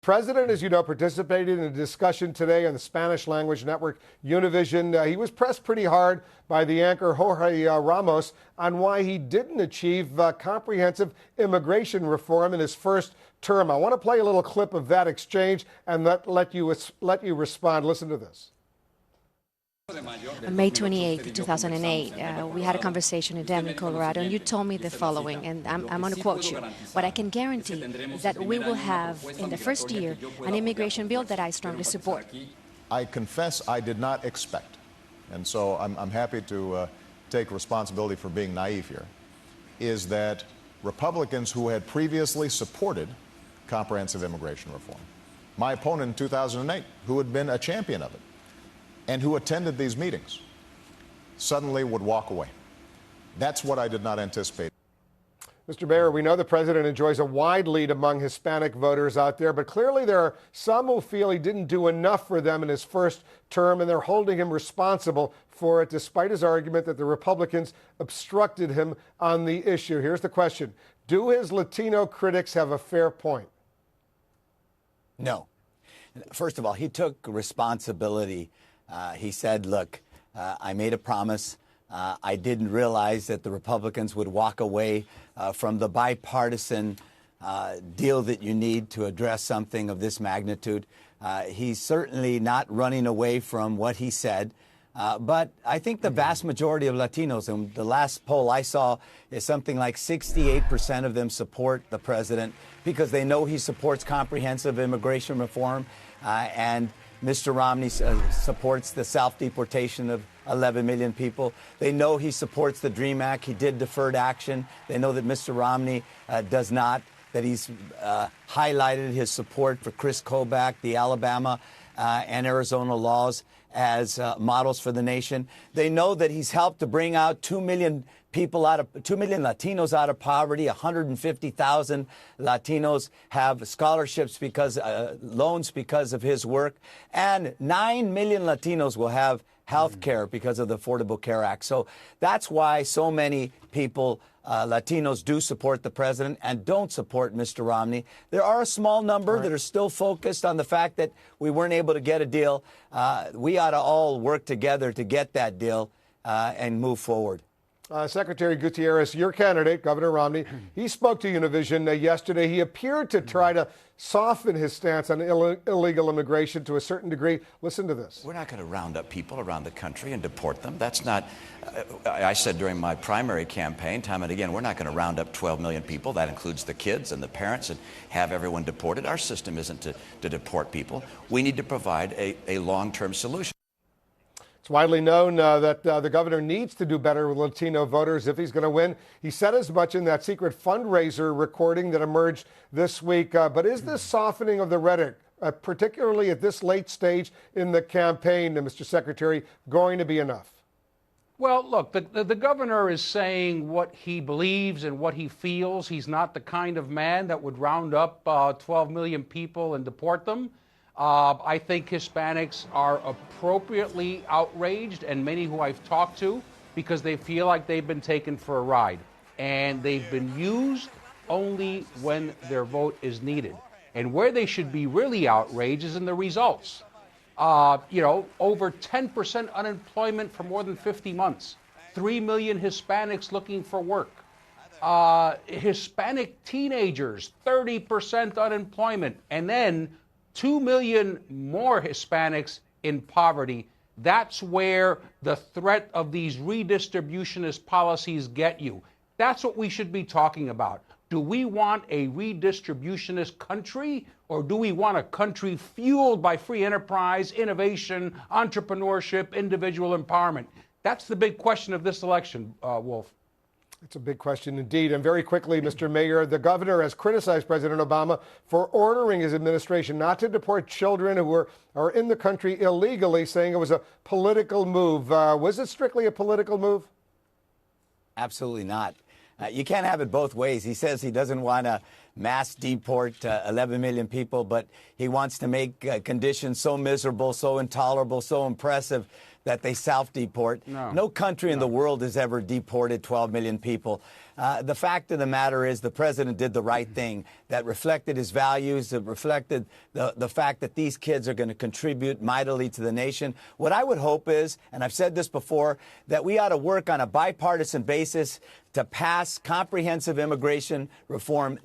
President, as you know, participated in a discussion today on the Spanish language network Univision. He was pressed pretty hard by the anchor Jorge Ramos on why he didn't achieve comprehensive immigration reform in his first term. I want to play a little clip of that exchange and let you respond. Listen to this. On May 28, 2008, we had a conversation in Denver, Colorado, and you told me the following, and I'm going to quote you. What I can guarantee is that we will have, in the first year, an immigration bill that I strongly support. I confess I did not expect, and so I'm happy to take responsibility for being naive here, is that Republicans who had previously supported comprehensive immigration reform, my opponent in 2008, who had been a champion of it, and who attended these meetings, suddenly would walk away. That's what I did not anticipate. Mr. Mayor, we know the president enjoys a wide lead among Hispanic voters out there, but clearly there are some who feel he didn't do enough for them in his first term, and they're holding him responsible for it, despite his argument that the Republicans obstructed him on the issue. Here's the question. Do his Latino critics have a fair point? No. First of all, he took responsibility. He said, look, I made a promise. I didn't realize that the Republicans would walk away from the bipartisan deal that you need to address something of this magnitude. He's certainly not running away from what he said. But I think the vast majority of Latinos, and the last poll I saw is something like 68% of them support the president because they know he supports comprehensive immigration reform and Mr. Romney supports the self-deportation of 11 million people. They know he supports the DREAM Act. He did deferred action. They know that Mr. Romney does not, that he's highlighted his support for Chris Kobach, the Alabama and Arizona laws as models for the nation. They know that he's helped to bring out 2 million Latinos out of poverty. 150,000 Latinos have scholarships because loans because of his work, and 9 million Latinos will have health care because of the Affordable Care Act. So that's why so many people, Latinos, do support the president and don't support Mr. Romney. There are a small number that are still focused on the fact that we weren't able to get a deal. We ought to all work together to get that deal and move forward. Secretary Gutierrez, your candidate, Governor Romney, he spoke to Univision yesterday. He appeared to try to soften his stance on illegal immigration to a certain degree. Listen to this. We're not going to round up people around the country and deport them. That's not, I said during my primary campaign, time and again, we're not going to round up 12 million people. That includes the kids and the parents and have everyone deported. Our system isn't to deport people. We need to provide a long-term solution. It's widely known that the governor needs to do better with Latino voters if he's going to win. He said as much in that secret fundraiser recording that emerged this week. But is this softening of the rhetoric, particularly at this late stage in the campaign, Mr. Secretary, going to be enough? Well, look, the governor is saying what he believes and what he feels. He's not the kind of man that would round up 12 million people and deport them. I think Hispanics are appropriately outraged, and many who I've talked to, because they feel like they've been taken for a ride. And they've been used only when their vote is needed. And where they should be really outraged is in the results. Over 10% unemployment for more than 50 months. 3 million Hispanics looking for work. Hispanic teenagers, 30% unemployment. And then 2 million more Hispanics in poverty. That's where the threat of these redistributionist policies get you. That's what we should be talking about. Do we want a redistributionist country, or do we want a country fueled by free enterprise, innovation, entrepreneurship, individual empowerment? That's the big question of this election, Wolf. It's a big question indeed. And very quickly, Mr. Mayor, the governor has criticized President Obama for ordering his administration not to deport children who are in the country illegally, saying it was a political move. Was it strictly a political move? Absolutely not. You can't have it both ways. He says he doesn't want to mass deport 11 million people, but he wants to make conditions so miserable, so intolerable, so oppressive that they self-deport. No country in the world has ever deported 12 million people. The fact of the matter is the president did the right thing. That reflected his values. That reflected the fact that these kids are going to contribute mightily to the nation. What I would hope is, and I've said this before, that we ought to work on a bipartisan basis to pass comprehensive immigration reform